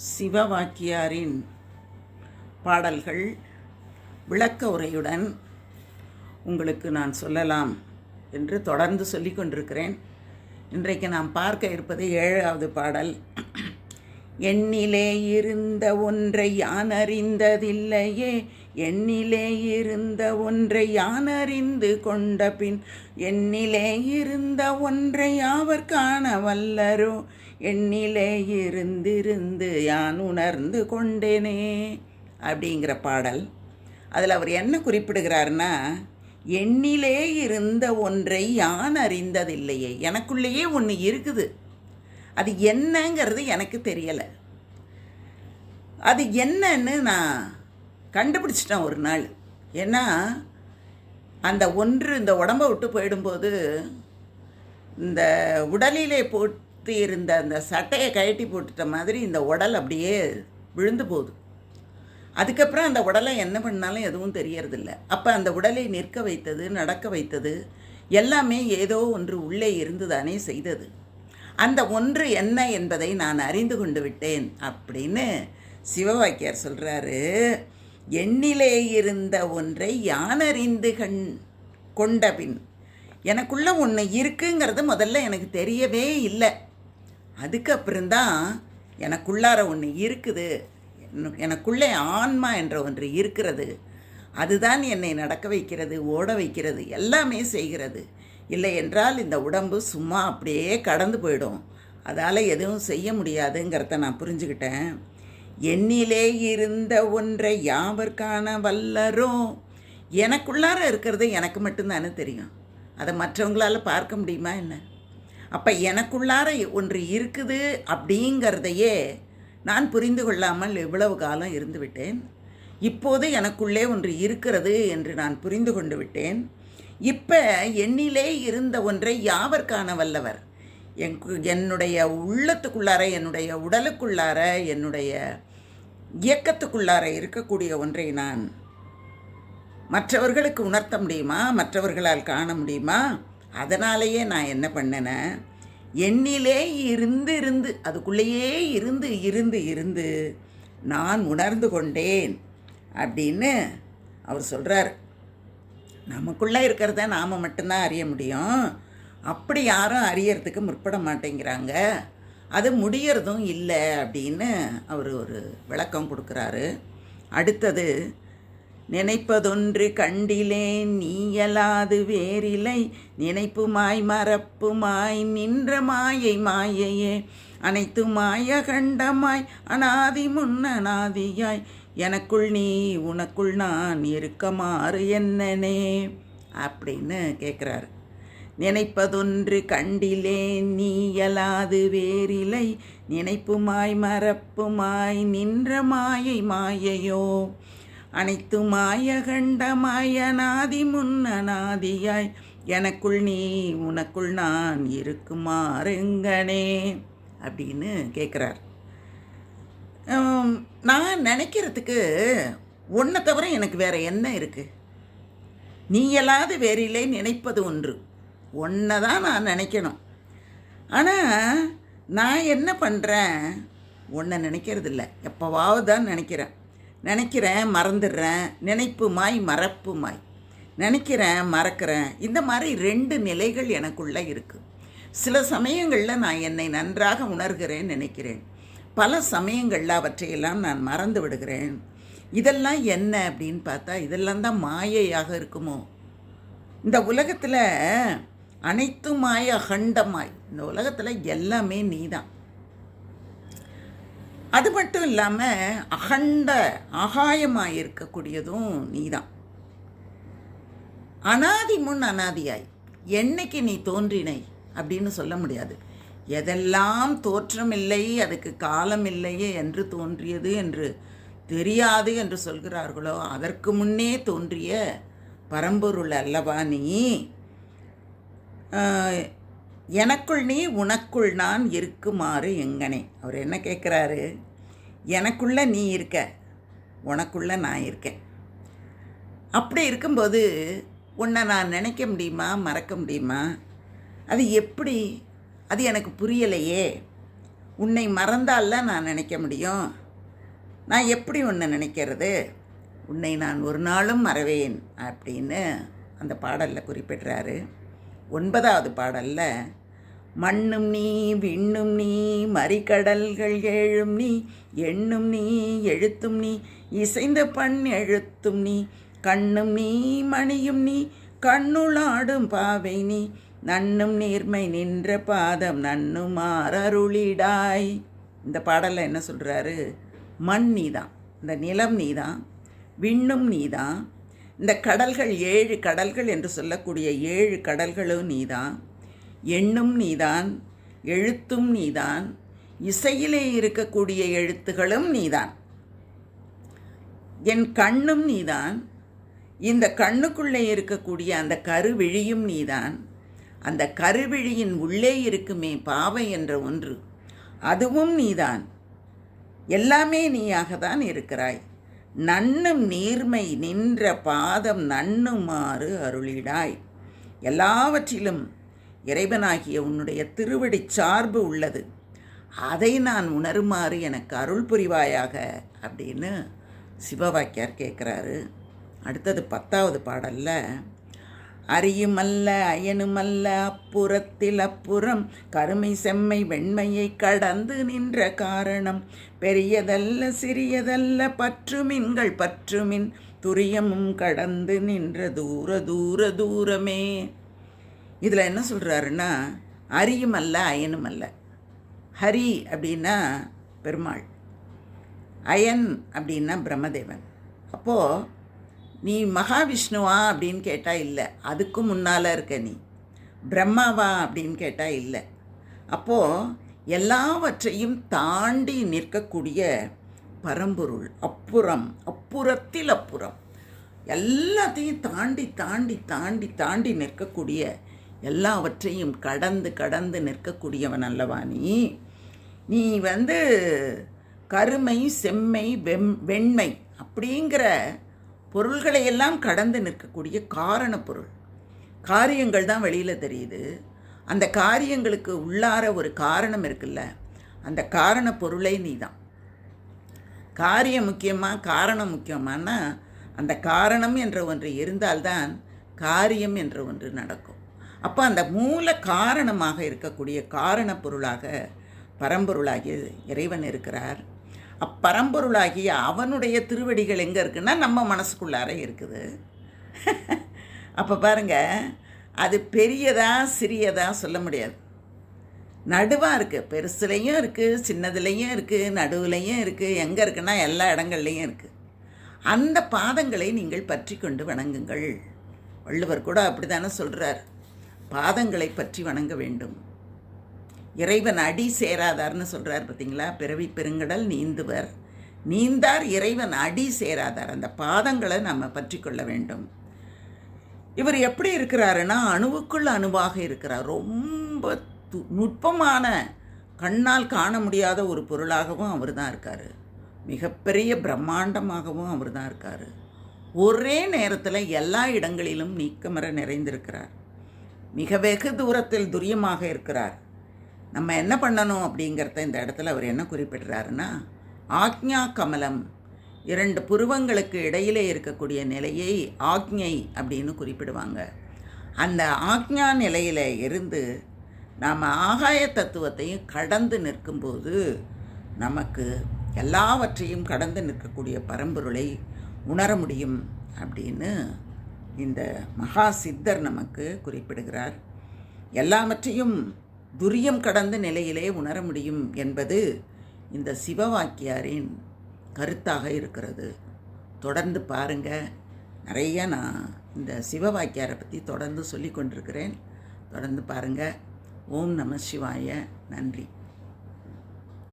சிவவாக்கியாரின் பாடல்கள் விளக்க உரையுடன் உங்களுக்கு நான் சொல்லலாம் என்று தொடர்ந்து சொல்லிக் கொண்டிருக்கிறேன். இன்றைக்கு நாம் பார்க்க இருப்பது 7வது பாடல். எண்ணிலே இருந்த ஒன்றை யான் அறிந்ததில்லையே, எண்ணிலே இருந்த ஒன்றை யான் அறிந்து கொண்ட பின், எண்ணிலே இருந்த ஒன்றை யாவர் காண வல்லரோ, எண்ணிலே இருந்திருந்து யான் உணர்ந்து கொண்டேனே அப்படிங்கிற பாடல். அதில் அவர் என்ன குறிப்பிடுகிறார்னா, எண்ணிலே இருந்த ஒன்றை யான் அறிந்ததில்லையே, எனக்குள்ளேயே ஒன்று இருக்குது, அது என்னங்கிறது எனக்கு தெரியலை. அது என்னன்னு நான் கண்டுபிடிச்சிட்டேன் ஒரு நாள். ஏன்னா அந்த ஒன்று இந்த உடம்பை விட்டு போயிடும்போது இந்த உடலிலே போட்டு இருந்த அந்த சட்டையை கழட்டி போட்டுட்ட மாதிரி இந்த உடல் அப்படியே விழுந்து போகுது. அதுக்கப்புறம் அந்த உடலை என்ன பண்ணாலும் எதுவும் தெரியறதில்ல. அப்போ அந்த உடலை நிற்க வைத்தது, நடக்க வைத்தது எல்லாமே ஏதோ ஒன்று உள்ளே இருந்து தானே செய்தது. அந்த ஒன்று என்ன என்பதை நான் அறிந்து கொண்டு விட்டேன் அப்படின்னு சிவவாக்கியார் சொல்கிறாரு. எண்ணிலே இருந்த ஒன்றை யான் அறிந்து கொண்ட பின், எனக்குள்ளே ஒன்று இருக்குங்கிறது முதல்ல எனக்கு தெரியவே இல்லை. அதுக்கப்புறம்தான் எனக்குள்ளார ஒன்று இருக்குது, எனக்குள்ளே ஆன்மா என்ற ஒன்று இருக்கிறது, அதுதான் என்னை நடக்க வைக்கிறது, ஓட வைக்கிறது, எல்லாமே செய்கிறது. இல்லை என்றால் இந்த உடம்பு சும்மா அப்படியே கடந்து போயிடும், அதால் எதுவும் செய்ய முடியாதுங்கிறத நான் புரிஞ்சுக்கிட்டேன். எண்ணிலே இருந்த ஒன்றை யாவர் காண வல்லரோ, எனக்குள்ளார இருக்கிறது எனக்கு மட்டும்தானே தெரியும், அதை மற்றவங்களால் பார்க்க முடியுமா என்ன? அப்போ எனக்குள்ளார ஒன்று இருக்குது அப்படிங்கிறதையே நான் புரிந்து கொள்ளாமல் எவ்வளவு காலம் இருந்து விட்டேன். இப்போது எனக்குள்ளே ஒன்று இருக்கிறது என்று நான் புரிந்து கொண்டு விட்டேன். இப்போ எண்ணிலே இருந்த ஒன்றை யாவர் காண வல்லவர், என்னுடைய உள்ளத்துக்குள்ளார, என்னுடைய உடலுக்குள்ளார, என்னுடைய இயக்கத்துக்குள்ளார இருக்கக்கூடிய ஒன்றை நான் மற்றவர்களுக்கு உணர்த்த முடியுமா, மற்றவர்களால் காண முடியுமா? அதனாலேயே நான் என்ன பண்ணினேன், எண்ணிலே இருந்து அதுக்குள்ளேயே இருந்து நான் உணர்ந்து கொண்டேன் அப்படின்னு அவர் சொல்கிறார். நமக்குள்ளே இருக்கிறத நாம் மட்டும்தான் அறிய முடியும், அப்படி யாரும் அறியறதுக்கு முற்பட மாட்டேங்கிறாங்க, அது முடியறதும் இல்லை அப்படின்னு அவர் ஒரு விளக்கம் கொடுக்குறாரு. அடுத்தது, நினைப்பதொன்று கண்டிலேன் நீயலாது வேறில்லை, நினைப்புமாய் மறப்புமாய் நின்ற மாயை மாயையே, அனைத்து மாய கண்டமாய் அனாதி முன்னநாதியாய், எனக்குள் நீ உனக்குள் நான் இருக்கமாறு என்னனே அப்படின்னு கேட்குறாரு. நினைப்பதொன்று கண்டிலேன் நீயலாது வேறில்லை, நினைப்புமாய் மறப்புமாய் நின்ற மாயை மாயையோ, அனைத்து மாய கண்டமாய் அனாதி முன்னநாதியாய், எனக்குள் நீ உனக்குள் நான் இருக்குமாறுங்கனே அப்படின்னு கேட்குறார். நான் நினைக்கிறதுக்கு ஒன்றை தவிர எனக்கு வேறு என்ன இருக்குது? நீயலாது வேறில்லை, நினைப்பது ஒன்று, ஒன்றை தான் நான் நினைக்கணும். ஆனால் நான் என்ன பண்ணுறேன், ஒன்றை நினைக்கிறதில்ல, எப்போவாவது தான் நினைக்கிறேன் மறந்துடுறேன், நினைப்புமாய் மறப்புமாய், நினைக்கிறேன் மறக்கிறேன், இந்த மாதிரி 2 நிலைகள் எனக்குள்ளே இருக்குது. சில சமயங்களில் நான் என்னை நன்றாக உணர்கிறேன் நினைக்கிறேன், பல சமயங்களில் அவற்றையெல்லாம் நான் மறந்து விடுகிறேன். இதெல்லாம் என்ன அப்படின்னு பார்த்தா இதெல்லாம் தான் மாயையாக இருக்குமோ? இந்த உலகத்தில் அனைத்து மாய அகண்டமாய், இந்த உலகத்தில் எல்லாமே நீ தான். அது மட்டும் இல்லாமல் அகண்ட ஆகாயமாக இருக்கக்கூடியதும் நீ தான். அனாதி முன் அனாதியாய், என்னைக்கு நீ தோன்றினை அப்படின்னு சொல்ல முடியாது. எதெல்லாம் தோற்றமில்லை, அதுக்கு காலம் இல்லையே என்று தோன்றியது என்று தெரியாது என்று சொல்கிறார்களோ, அதற்கு முன்னே தோன்றிய பரம்பொருள் அல்லவா நீ. எனக்குள் நீ உனக்குள் நான் இருக்குமாறு எங்கனே. அவர் என்ன கேட்குறாரு, எனக்குள்ளே நீ இருக்க, உனக்குள்ளே நான் இருக்கேன். அப்படி இருக்கும்போது உன்னை நான் நினைக்க முடியுமா, மறக்க முடியுமா? அது எப்படி? அது எனக்கு புரியலையே. உன்னை மறந்தால நான் நினைக்க முடியும். நான் எப்படி உன்னை நினைக்கிறது? உன்னை நான் ஒரு நாளும் மறவேன் அப்படின்னு அந்த பாடலில் குறிப்பிடுறாரு. 9வது பாடலில் மண்ணும் நீ விண்ணும் நீ மறிகடல்கள் ஏழும் நீ எண்ணும் நீ எழுத்தும் நீ இசைந்த பண் எழுத்தும் நீ கண்ணும் நீ மணியும் நீ கண்ணுளாடும் பாவை நீ நன்னும் நீர்மை நின்ற பாதம் நன்னுமார் அருளிடாய். இந்த பாடலில் என்ன சொல்கிறாரு? மண் நீதான், இந்த நிலம் நீதான், விண்ணும் நீதான், இந்த கடல்கள் 7 கடல்கள் என்று சொல்லக்கூடிய 7 கடல்களும் நீதான், எண்ணும் நீதான், எழுத்தும் நீதான், இசையிலே இருக்கக்கூடிய எழுத்துகளும் நீதான், என் கண்ணும் நீதான், இந்த கண்ணுக்குள்ளே இருக்கக்கூடிய அந்த கருவிழியும் நீதான், அந்த கருவிழியின் உள்ளே இருக்குமே பாவை என்ற ஒன்று அதுவும் நீதான், எல்லாமே நீயாகத்தான் இருக்கிறாய். நன்னும் நீர்மை நின்ற பாதம் நன்னுமாறு அருளிடாய். எல்லாவற்றிலும் இறைவனாகிய உன்னுடைய திருவடி சார்பு உள்ளது, அதை நான் உணருமாறு எனக்கு அருள் புரிவாயாக அப்படின்னு சிவவாக்கியார் கேட்குறாரு. அடுத்தது 10வது பாடலில் அரியுமல்ல அயனுமல்ல அப்புறத்தில் அப்புறம் கருமை செம்மை வெண்மையை கடந்து நின்ற காரணம் பெரியதல்ல சிறியதல்ல பற்றுமின்கள் பற்றுமின் துரியமும் கடந்து நின்ற தூர தூர தூரமே. இதில் என்ன சொல்கிறாருன்னா, அரியுமல்ல அயனுமல்ல. ஹரி அப்படின்னா பெருமாள், அயன் அப்படின்னா பிரம்மதேவன். அப்போது நீ மகாவிஷ்ணுவா அப்படின்னு கேட்டால் இல்லை, அதுக்கும் முன்னால் இருக்க. நீ பிரம்மாவா அப்படின்னு கேட்டால் இல்லை. அப்போது எல்லாவற்றையும் தாண்டி நிற்கக்கூடிய பரம்பொருள், அப்புறம், அப்புறத்தில் அப்புறம், எல்லாத்தையும் தாண்டி தாண்டி தாண்டி தாண்டி நிற்கக்கூடிய, எல்லாவற்றையும் கடந்து கடந்து நிற்கக்கூடியவன் அல்லவா நீ. நீ கருமை செம்மை வெண்மை அப்படிங்கிற பொருள்களையெல்லாம் கடந்து நிற்கக்கூடிய காரண பொருள். காரியங்கள் தான் வெளியில் தெரியுது, அந்த காரியங்களுக்கு உள்ளார ஒரு காரணம் இருக்குல்ல, அந்த காரண பொருளே நீ தான். காரியம் முக்கியமாக காரணம் முக்கியமானா, அந்த காரணம் என்ற ஒன்று இருந்தால்தான் காரியம் என்ற ஒன்று நடக்கும். அப்போ அந்த மூல காரணமாக இருக்கக்கூடிய காரண பொருளாக பரம்பொருளாகிய இறைவன் இருக்கிறார். அப்பரம்பொருளாகிய அவனுடைய திருவடிகள் எங்கே இருக்குன்னா நம்ம மனசுக்குள்ளார இருக்குது. அப்போ பாருங்கள், அது பெரியதா சிறியதா சொல்ல முடியாது, நடுவாக இருக்குது. பெருசுலையும் இருக்குது, சின்னதுலேயும் இருக்குது, நடுவுலையும் இருக்குது. எங்கே இருக்குன்னா எல்லா இடங்கள்லையும் இருக்குது. அந்த பாதங்களை நீங்கள் பற்றி கொண்டு வணங்குங்கள். வள்ளுவர் கூட அப்படி தானே சொல்கிறார், பாதங்களை பற்றி வணங்க வேண்டும். இறைவன் அடி சேராதார்னு சொல்கிறார் பார்த்தீங்களா. பிறவி பெருங்கடல் நீந்துவர், நீந்தார் இறைவன் அடி சேராதார். அந்த பாதங்களை நம்ம பற்றி கொள்ள வேண்டும். இவர் எப்படி இருக்கிறாருன்னா, அணுவுக்குள் அணுவாக இருக்கிறார். ரொம்ப நுட்பமான, கண்ணால் காண முடியாத ஒரு பொருளாகவும் அவர் தான் இருக்கார். மிகப்பெரிய பிரம்மாண்டமாகவும் அவர் தான் இருக்கார். ஒரே நேரத்தில் எல்லா இடங்களிலும் நீக்கமர நிறைந்திருக்கிறார். மிக வெகு தூரத்தில் துரியமாக இருக்கிறார். நம்ம என்ன பண்ணணும் அப்படிங்கிறத இந்த இடத்துல அவர் என்ன குறிப்பிடுறாருன்னா, ஆக்ஞா கமலம், 2 புருவங்களுக்கு இடையிலே இருக்கக்கூடிய நிலையை ஆக்ஞை அப்படின்னு குறிப்பிடுவாங்க. அந்த ஆக்ஞா நிலையில் இருந்து நாம் ஆகாய தத்துவத்தையும் கடந்து நிற்கும்போது நமக்கு எல்லாவற்றையும் கடந்து நிற்கக்கூடிய பரம்பொருளை உணர முடியும் அப்படின்னு இந்த மகா சித்தர் நமக்கு குறிப்பிடுகிறார். எல்லாவற்றையும் துரியம் கடந்த நிலையிலே உணர முடியும் என்பது இந்த சிவவாக்கியாரின் கருத்தாக இருக்கிறது. தொடர்ந்து பாருங்கள், நிறைய நான் இந்த சிவவாக்கியாரை பற்றி தொடர்ந்து சொல்லி கொண்டிருக்கிறேன். தொடர்ந்து பாருங்கள். ஓம் நம சிவாய. நன்றி.